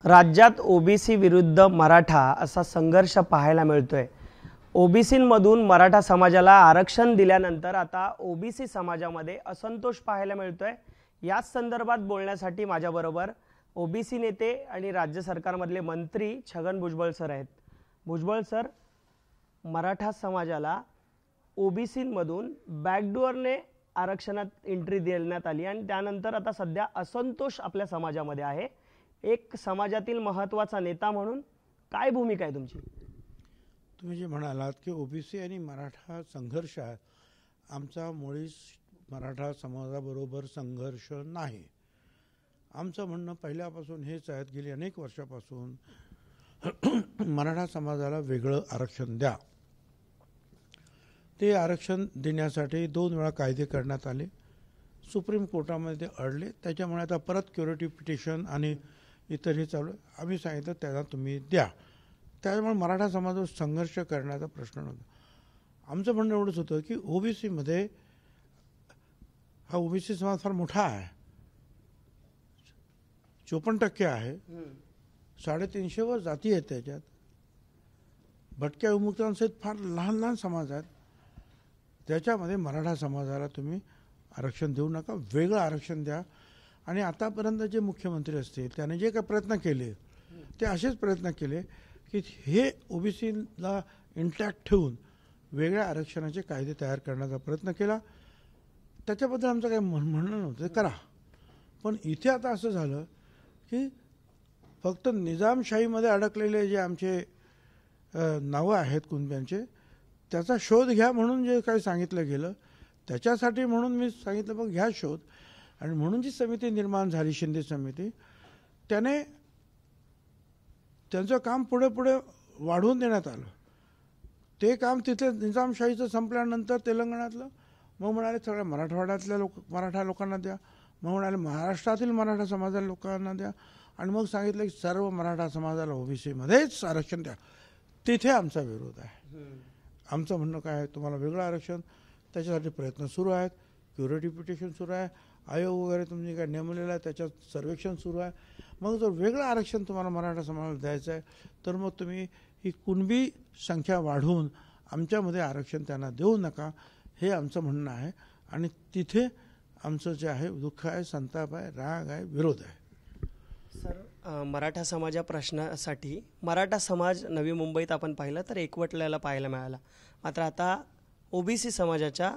राज्यात ओबीसी विरुद्ध मराठा असा संघर्ष पाहायला मिळतोय। ओबीसींमधून मराठा समाजाला आरक्षण दिल्यानंतर आता ओबीसी समाजामध्ये असंतोष पाहायला मिळतोय। याच संदर्भात बोलण्यासाठी माझ्याबरोबर ओबीसी नेते आणि राज्य सरकारमधले मंत्री छगन भुजबळ सर आहेत। भुजबळ सर, मराठा समाजाला ओबीसींमधून बॅकडोअरने आरक्षणात एंट्री देण्यात आली आणि त्यानंतर आता सध्या असंतोष आपल्या समाजामध्ये आहे। एक समाजातील महत्त्वाचा नेता म्हणून काय भूमिका आहे तुमची? तुम्ही जे म्हणालात की ओबीसी आणि मराठा संघर्ष आहे, आमचा मुळीच मराठा समाजाबरोबर संघर्ष नाही। आमचं म्हणणं पहिल्यापासून हेच आहे, गेली अनेक वर्षापासून मराठा समाजाला वेगळं आरक्षण द्या। ते आरक्षण देण्यासाठी 2 वेळा कायदे करण्यात आले, सुप्रीम कोर्टामध्ये ते अडले, त्याच्यामुळे आता परत क्युरेटिव्ह पिटिशन आणि इतरही चालू। आम्ही सांगितलं त्याला तुम्ही द्या, त्यामुळे मराठा समाजावर संघर्ष करण्याचा प्रश्न नव्हता। आमचं म्हणणं एवढंच होतं की ओबीसीमध्ये हा ओबीसी समाज फार मोठा आहे, 54% आहे, 350 वर जाती आहेत, त्याच्यात भटक्या विमुक्तांसहित फार लहान लहान समाज आहेत। त्याच्यामध्ये मराठा समाजाला तुम्ही आरक्षण देऊ नका, वेगळं आरक्षण द्या। आणि आतापर्यंत जे मुख्यमंत्री असतील त्याने जे काही प्रयत्न केले ते असेच प्रयत्न केले की हे ओबीसीला इंटॅक्ट ठेवून वेगळ्या आरक्षणाचे कायदे तयार करण्याचा प्रयत्न केला। त्याच्याबद्दल आमचं काही म्हणणं नव्हतं, करा। पण इथे आता असं झालं की फक्त निजामशाहीमध्ये अडकलेले जे आमचे नावं आहेत कुणब्यांचे, त्याचा शोध घ्या म्हणून जे काही सांगितलं गेलं, त्याच्यासाठी म्हणून मी सांगितलं बघ घ्या शोध। आणि म्हणून जी समिती निर्माण झाली, शिंदे समिती, त्याने त्यांचं काम पुढे पुढे वाढवून देण्यात आलं। ते काम तिथे निजामशाहीचं संपल्यानंतर तेलंगणातलं, मग म्हणाले सगळ्या मराठवाड्यातल्या मराठा लोकांना द्या, मग म्हणाले महाराष्ट्रातील मराठा समाजाला लोकांना द्या, आणि मग सांगितलं की सर्व मराठा समाजाला ओबीसीमध्येच आरक्षण द्या। तिथे आमचा विरोध आहे। आमचं म्हणणं काय आहे, तुम्हाला वेगळं आरक्षण, त्याच्यासाठी प्रयत्न सुरू आहेत, क्युरेटिव्ह पिटिशन सुरू आहे, आयोग वगैरे तुम्ही काय नेमलेला आहे त्याच्यात सर्वेक्षण सुरू आहे। मग जर वेगळं आरक्षण तुम्हाला मराठा समाजाला द्यायचं आहे तर मग तुम्ही ही कुणबी संख्या वाढवून आमच्यामध्ये आरक्षण त्यांना देऊ नका, हे आमचं म्हणणं आहे। आणि तिथे आमचं जे आहे दुःख आहे, संताप आहे, राग आहे, विरोध आहे। सर, मराठा समाजा प्रश्नासाठी मराठा समाज नवी मुंबईत आपण पाहिलं तर एकवटलेला पाहायला मिळाला, मात्र आता ओबीसी समाजाच्या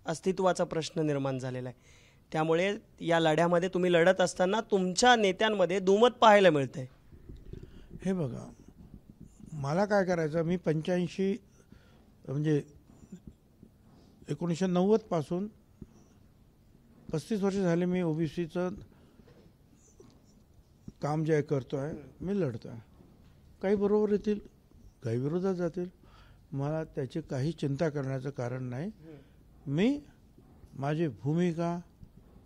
अस्तित्वाचा प्रश्न निर्माण झालेला आहे। त्यामुळे या लढ्यामध्ये तुम्ही लढत असताना तुमच्या नेत्यांमध्ये दुमत पाहायला मिळते। हे बघा, मला काय करायचं, मी 85 म्हणजे 1990 पासून 35 वर्ष झाले मी ओबीसीचं काम जे करतोय, मी लढतोय। काही बरोबर येतील, काही विरोधात जातील, मला त्याची काही चिंता करण्याचं कारण नाही। मी माझी भूमिका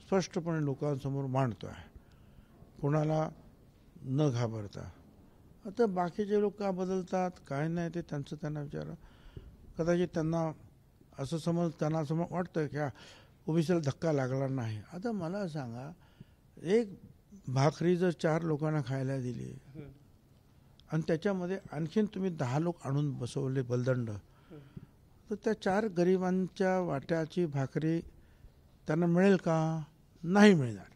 स्पष्टपणे लोकांसमोर मांडतो आहे, कोणाला न घाबरता। आता बाकीचे लोक का बदलतात काय नाही ते त्यांचं त्यांना विचारा। कदाचित त्यांना असं त्यांना वाटतं की ओबीसीला धक्का लागला नाही। आता मला सांगा, एक भाकरी जर 4 लोकांना खायला दिली आणि त्याच्यामध्ये आणखीन तुम्ही 10 लोक आणून बसवले बलदंड, तर त्या 4 गरिबांच्या वाट्याची भाकरी त्यांना मिळेल का? नाही मिळणार।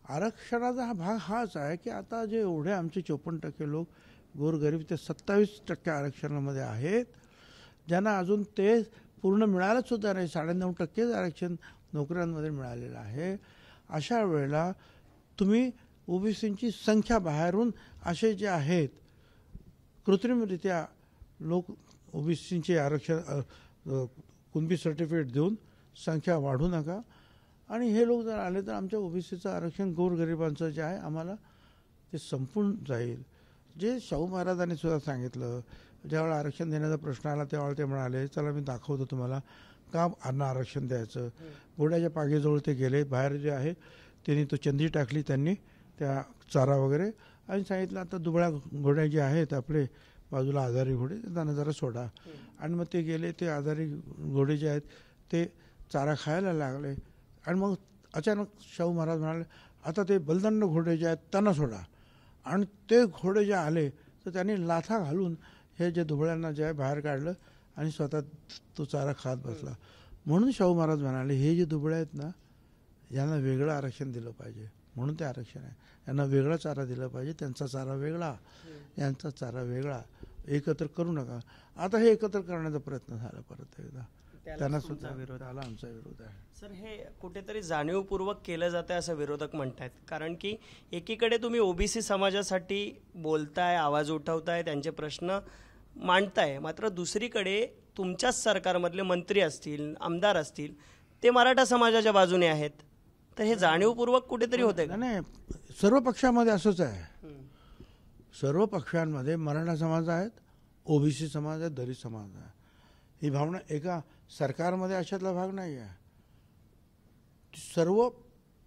आरक्षणाचा हा भाग हाच आहे की आता जे एवढे आमचे 54% लोक गोरगरीब ते 27% आरक्षणामध्ये आहेत, ज्यांना अजून ते पूर्ण मिळालंच सुद्धा नाही, 9.5% आरक्षण नोकऱ्यांमध्ये मिळालेलं आहे। अशा वेळेला तुम्ही ओबीसींची संख्या बाहेरून असे जे आहेत कृत्रिमरित्या लोक ओबीसींचे आरक्षण कुणबी सर्टिफिकेट देऊन संख्या वाढवू नका। आणि हे लोक जर आले तर आमच्या ओबीसीचं आरक्षण गोरगरिबांचं जे आहे आम्हाला ते संपून जाईल। जे शाहू महाराजांनी सुद्धा सांगितलं, ज्यावेळेला आरक्षण देण्याचा प्रश्न आला त्यावेळेला ते म्हणाले चला मी दाखवतो तुम्हाला का आरक्षण द्यायचं। घोड्याच्या पागीजवळ ते गेले, बाहेर जे आहे त्यांनी तो चंदी टाकली त्यांनी त्या चारा वगैरे, आणि सांगितलं आता दुबळ्या घोड्या जे आहेत आपले बाजूला आजारी घोडे त्यांना जरा सोडा। आणि मग ते गेले, ते आजारी घोडे जे आहेत ते चारा खायला लागले। आणि मग अचानक शाहू महाराज म्हणाले आता ते बलदंड घोडे जे आहेत त्यांना सोडा। आणि ते घोडे जे आले तर त्यांनी लाथा घालून हे जे दुबळ्यांना जे आहे बाहेर काढलं आणि स्वतः तो चारा खात बसला. म्हणून शाहू महाराज म्हणाले हे जे दुबळे आहेत ना यांना वेगळं आरक्षण दिलं पाहिजे, म्हणून ते आरक्षण आहे. यांना वेगळा चारा दिला पाहिजे, त्यांचा चारा वेगळा, यांचा चारा वेगळा, एकत्र करू नका. आता हे एकत्र करण्याचा प्रयत्न झाला परत एकदा, त्यांना सुद्धा विरोध आला, आमचा विरोध आहे. सर, हे कुठेतरी जाणीवपूर्वक केलं जातं असं विरोधक म्हणतायत, कारण की एकीकडे तुम्ही ओबीसी समाजासाठी बोलताय, आवाज उठवताय, त्यांचे प्रश्न मांडताय, मात्र दुसरीकडे तुमच्याच सरकारमधले मंत्री असतील, आमदार असतील, ते मराठा समाजाच्या बाजूने आहेत. तर हे जाणीवपूर्वक कुठेतरी होते का? नाही, सर्व पक्षामध्ये असंच आहे. सर्व पक्षांमध्ये मराठा समाज आहेत, ओबीसी समाज आहे, दलित समाज आहे. ही भावना एका सरकारमध्ये अशातला भाग नाही आहे. सर्व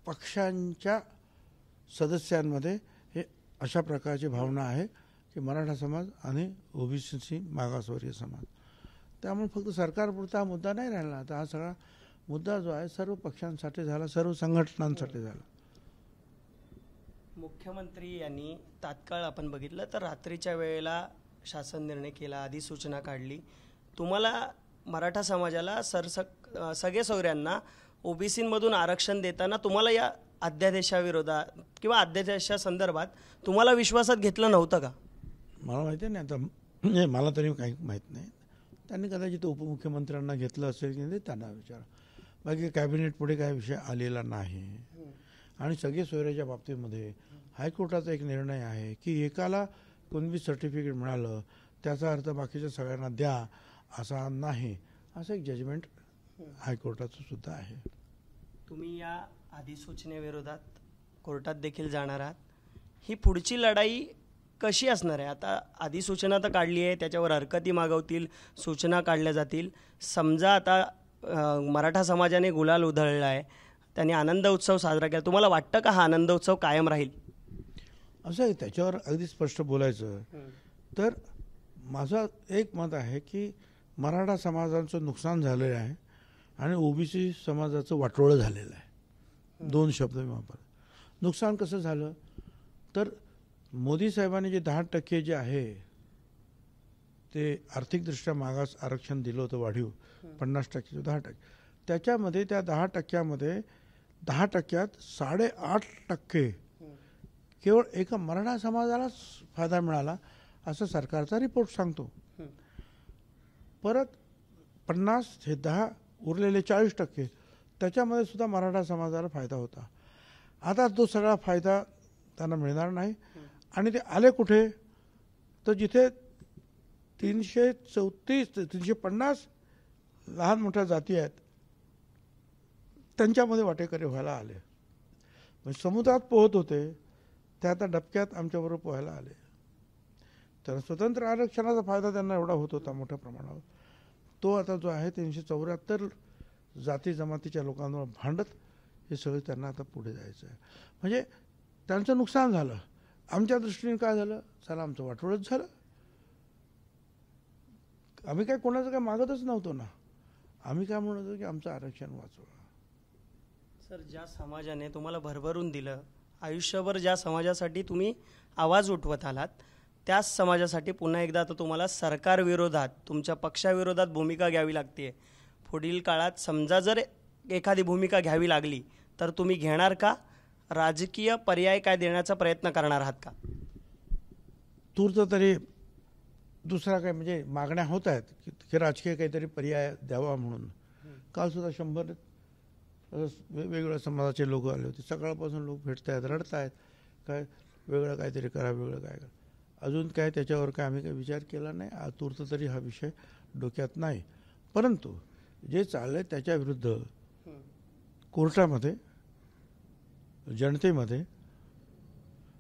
पक्षांच्या सदस्यांमध्ये हे अशा प्रकारची भावना आहे की मराठा समाज आणि ओबीसी मागासवर्गीय समाज. त्यामुळे फक्त सरकारपुरता हा मुद्दा नाही राहिला. आता हा सगळा मुद्दा जो आहे सर्व पक्षांसाठी झाला, सर्व संघटनांसाठी झाला. मुख्यमंत्री यांनी तात्काळ आपण बघितलं तर रात्रीच्या वेळेला शासन निर्णय केला, अधिसूचना काढली. तुम्हाला मराठा समाजाला सगळे सोयऱ्यांना ओबीसीमधून आरक्षण देताना तुम्हाला या अध्यादेशाविरोधात किंवा अध्यादेशासंदर्भात तुम्हाला विश्वासात घेतलं नव्हतं का? मला माहिती नाही, आता म्हणजे मला तरी काही माहीत नाही. त्यांनी कदाचित उपमुख्यमंत्र्यांना घेतलं असेल की नाही त्यांना विचारा. बाकी कॅबिनेट पुढे काही विषय आलेला नाही. आणि सगळे सोयऱ्याच्या बाबतीमध्ये हायकोर्टाचा एक निर्णय आहे की एकाला कोणती सर्टिफिकेट मिळालं त्याचा अर्थ बाकीच्या सगळ्यांना द्या असा नाही, असं एक जजमेंट हायकोर्टाचं सुद्धा आहे. तुम्ही या अधिसूचनेविरोधात कोर्टात देखील जाणार आहात. ही पुढची लढाई कशी असणार आहे? आता अधिसूचना तर काढली आहे, त्याच्यावर हरकती मागवतील, सूचना काढल्या जातील. समजा आता मराठा समाजाने गुलाल उधळला आहे, त्यांनी आनंद उत्सव साजरा केला, तुम्हाला वाटतं का हा आनंद उत्सव कायम राहील? असं आहे, त्याच्यावर अगदी स्पष्ट बोलायचं तर माझं एक मत आहे की मराठा समाजाचं नुकसान झालेलं आहे आणि ओबीसी समाजाचं वाटोळं झालेलं आहे. दोन शब्द मी वापरतो. नुकसान कसं झालं तर मोदी साहेबांनी जे 10% जे आहे ते आर्थिकदृष्ट्या मागास आरक्षण दिलं होतं वाढीव 50% 10%, त्याच्यामध्ये त्या 10%मध्ये 10%त 8.5% केवळ एका मराठा समाजालाच फायदा मिळाला असं सरकारचा रिपोर्ट सांगतो. परत 50 हे 10 उरलेले 40% त्याच्यामध्ये सुद्धा मराठा समाजाला फायदा होता. आता तो सगळा फायदा त्यांना मिळणार नाही. आणि ते आले कुठे तर जिथे 350 लहान मोठ्या जाती आहेत त्यांच्यामध्ये वाटेकरी व्हायला आले. म्हणजे समुद्रात पोहत होते ते आता डबक्यात आमच्याबरोबर पोहायला आले. तर स्वतंत्र आरक्षणाचा फायदा त्यांना एवढा होत होता मोठ्या प्रमाणावर, तो आता जो आहे 374 जाती जमातीच्या लोकांवर भांडत हे सगळं त्यांना आता पुढे जायचं आहे. म्हणजे त्यांचं नुकसान झालं. आमच्या दृष्टीने काय झालं, चला आमचं वाटोळच झालं. आम्ही काय कोणाचं काय मागतच नव्हतो ना. आम्ही काय म्हणत होतो की आमचं आरक्षण वाचवा. सर, ज्या समाजाने तुम्हाला भरभरून दिलं, आयुष्यभर ज्या समाजासाठी तुम्ही आवाज उठवत आलात, त्याच समाजासाठी पुन्हा एकदा आता तुम्हाला सरकारविरोधात, तुमच्या पक्षाविरोधात भूमिका घ्यावी लागते. पुढील काळात समजा जर एखादी भूमिका घ्यावी लागली तर तुम्ही घेणार का? राजकीय पर्याय काय देण्याचा प्रयत्न करणार आहात का? तूर्त तरी दुसरा काय म्हणजे मागण्या होत आहेत की राजकीय काहीतरी पर्याय द्यावा म्हणून. काल सुद्धा 100 वेगवेगळ्या समाजाचे लोक आले होते. सकाळपासून लोक भेटत आहेत, रडत आहेत, काय वेगळं काहीतरी करा, वेगळं काय करा. अजून काय त्याच्यावर काय आम्ही काही विचार केला नाही. तूर्त तरी हा विषय डोक्यात नाही. परंतु जे चाललंय त्याच्या विरुद्ध कोर्टामध्ये, जनतेमध्ये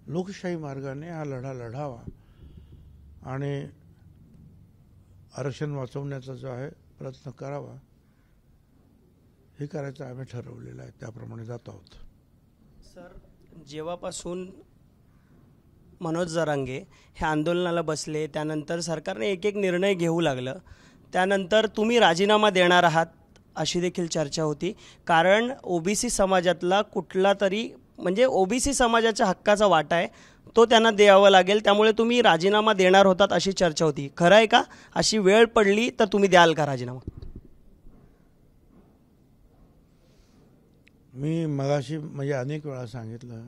लोकशाही मार्गाने हा लढा लढावा आणि आरक्षण वाचवण्याचा जो आहे प्रयत्न करावा, हे करायचं आम्ही ठरवलेलं आहे. त्याप्रमाणे जात आहोत. सर, जेव्हापासून मनोज जरांगे हे आंदोलनाला बसले त्यानंतर सरकारने एक एक निर्णय घेऊ लागलं. त्यानंतर तुम्ही राजीनामा देणार आहात अशी देखील चर्चा होती, कारण ओबीसी समाजातला कुठला तरी म्हणजे ओबीसी समाजाच्या हक्काचा वाटा आहे तो त्यांना द्यावा लागेल, त्यामुळे तुम्ही राजीनामा देणार होतात अशी चर्चा होती. खरं आहे का? अशी वेळ पडली तर तुम्ही द्याल का राजीनामा? मी मगाशी म्हणजे अनेक वेळा सांगितलं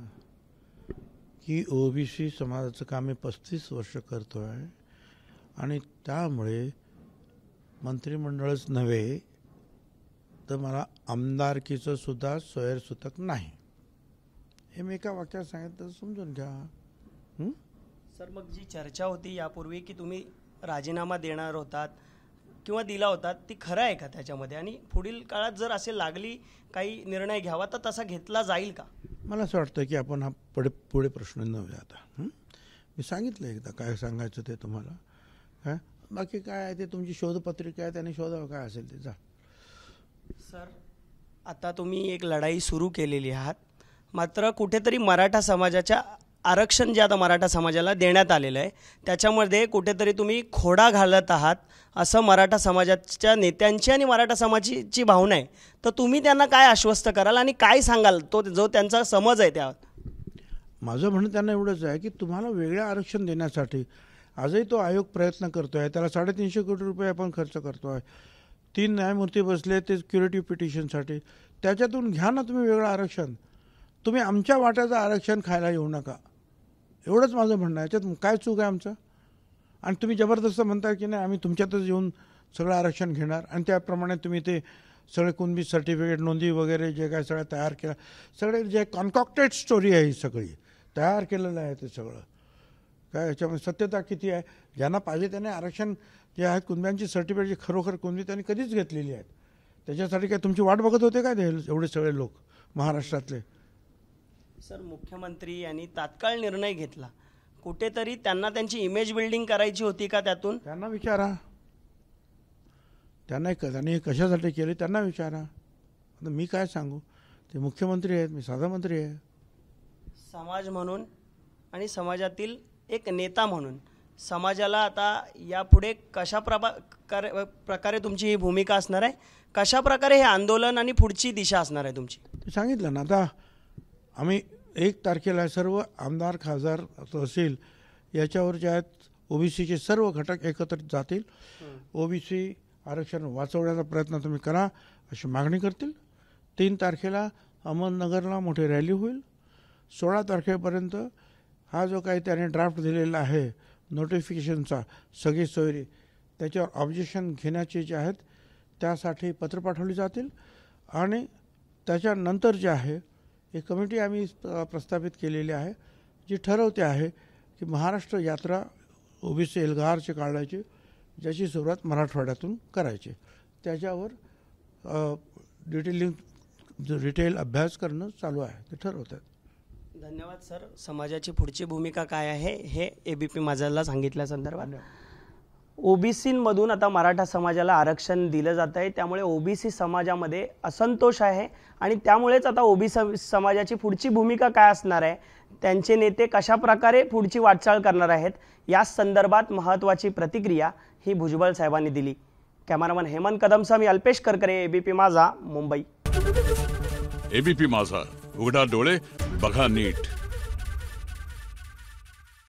की ओबीसी समाजाचं काम मी 35 वर्ष करतो आहे आणि त्यामुळे मंत्रिमंडळच नव्हे तर मला आमदारकीचं सुद्धा सोयरसुतक नाही. हे मी एका वाक्यात सांगितलं, समजून घ्या. सर, मग जी चर्चा होती यापूर्वी की तुम्ही राजीनामा देणार होतात किंवा दिला होतात, ती खरं आहे का त्याच्यामध्ये? आणि पुढील काळात जर असे लागली काही निर्णय घ्यावा तर तसा घेतला जाईल का? मला असं वाटतं की आपण हा पुढे प्रश्न नव्हे आता. मी सांगितलं एकदा काय सांगायचं ते तुम्हाला. काय बाकी काय आहे ते तुमची शोधपत्रिका आहे, त्याने शोधावं काय असेल ते. जा. सर, आता तुम्ही एक लढाई सुरू केलेली आहात, मात्र कुठेतरी मराठा समाजाच्या आरक्षण जे आता मराठा समाजाला देण्यात आलेलं आहे त्याच्यामध्ये कुठेतरी तुम्ही खोडा घालत आहात असं मराठा समाजाच्या नेत्यांची आणि मराठा समाजाची भावना आहे. तर तुम्ही त्यांना काय आश्वस्त कराल आणि काय सांगाल, तो जो त्यांचा समज आहे त्या? माझं म्हणणं त्यांना एवढंच आहे की तुम्हाला वेगळं आरक्षण देण्यासाठी आजही तो आयोग प्रयत्न करतो आहे. त्याला 350 कोटी रुपये आपण खर्च करतो आहे. 3 न्यायमूर्ती बसले ते क्युरेटिव्ह पिटिशनसाठी. त्याच्यातून घ्या ना तुम्ही वेगळं आरक्षण. तुम्ही आमच्या वाट्याचं आरक्षण खायला येऊ नका, एवढंच माझं म्हणणं आहे. याच्यात काय चूक आहे आमचं? आणि तुम्ही जबरदस्त म्हणताय की नाही आम्ही तुमच्यातच येऊन सगळं आरक्षण घेणार आणि त्याप्रमाणे तुम्ही ते सगळे कुणबी सर्टिफिकेट नोंदी वगैरे जे काय सगळं तयार केलं, सगळे जे कॉन्कॉक्टेड स्टोरी आहे ही सगळी तयार केलेलं आहे ते सगळं. काय याच्यामध्ये सत्यता किती आहे? ज्यांना पाहिजे त्याने आरक्षण जे आहेत कुणब्यांची सर्टिफिकेट जी खरोखर कुणबी त्यांनी कधीच घेतलेली आहेत. त्याच्यासाठी काय तुमची वाट बघत होते काय ते एवढे सगळे लोक महाराष्ट्रातले? सर, मुख्यमंत्री यांनी तात्काळ निर्णय घेतला, कुठेतरी त्यांना त्यांची इमेज बिल्डिंग करायची होती का त्यातून? त्यांना विचारा, त्यांनी कशासाठी केले त्यांना विचारा. आता मी काय सांगू? ते मुख्यमंत्री आहेत, मी साधा मंत्री आहे. समाज म्हणून आणि समाजातील एक नेता म्हणून समाजाला आता यापुढे कशा प्रकारे तुमची ही भूमिका असणार आहे? कशा प्रकारे हे आंदोलन आणि पुढची दिशा असणार आहे तुमची? सांगितलं ना, आता आम्ही 1 तारखेला सर्व आमदार खासदार तहसील याच्यावर जे आहेत ओबीसीचे सर्व घटक एकत्रित जातील. ओबीसी आरक्षण वाचवण्याचा प्रयत्न तुम्ही करा अशी मागणी करतील. 3 तारखेला अहमदनगरला मोठी रॅली होईल. 16 तारखेपर्यंत हा जो काही त्याने ड्राफ्ट दिलेला आहे नोटिफिकेशनचा सगळी सोयरी, त्याच्यावर ऑब्जेक्शन घेण्याचे जे आहेत त्यासाठी पत्र पाठवली जातील. आणि त्याच्यानंतर जे आहे एक कमिटी आम्ही प्रस्थापित केलेली आहे जी ठरवते आहे की महाराष्ट्र यात्रा ओबीसी एल्गारची काढायची, ज्याची सुरुवात मराठवाड्यातून करायची. त्याच्यावर डिटेल अभ्यास करणं चालू आहे, ते ठरवतात. धन्यवाद सर. समाजाची पुढची भूमिका काय आहे हे एबीपी माझाला सांगितल्यासंदर्भात. ओबीसीमधून आता मराठा समाजाला आरक्षण दिलं जात आहे, त्यामुळे ओबीसी समाजामध्ये असंतोष आहे आणि त्यामुळेच आता ओबीसी समाजाची पुढची भूमिका काय असणार आहे, त्यांचे नेते कशा प्रकारे पुढची वाटचाल करणार आहेत या संदर्भात महत्त्वाची प्रतिक्रिया ही भुजबळ साहेबांनी दिली. कॅमेरामन हेमंत कदमसह मी अल्पेश करकरे, एबीपी माझा, मुंबई. एबीपी माझा, उघडा डोळे बघा नीट.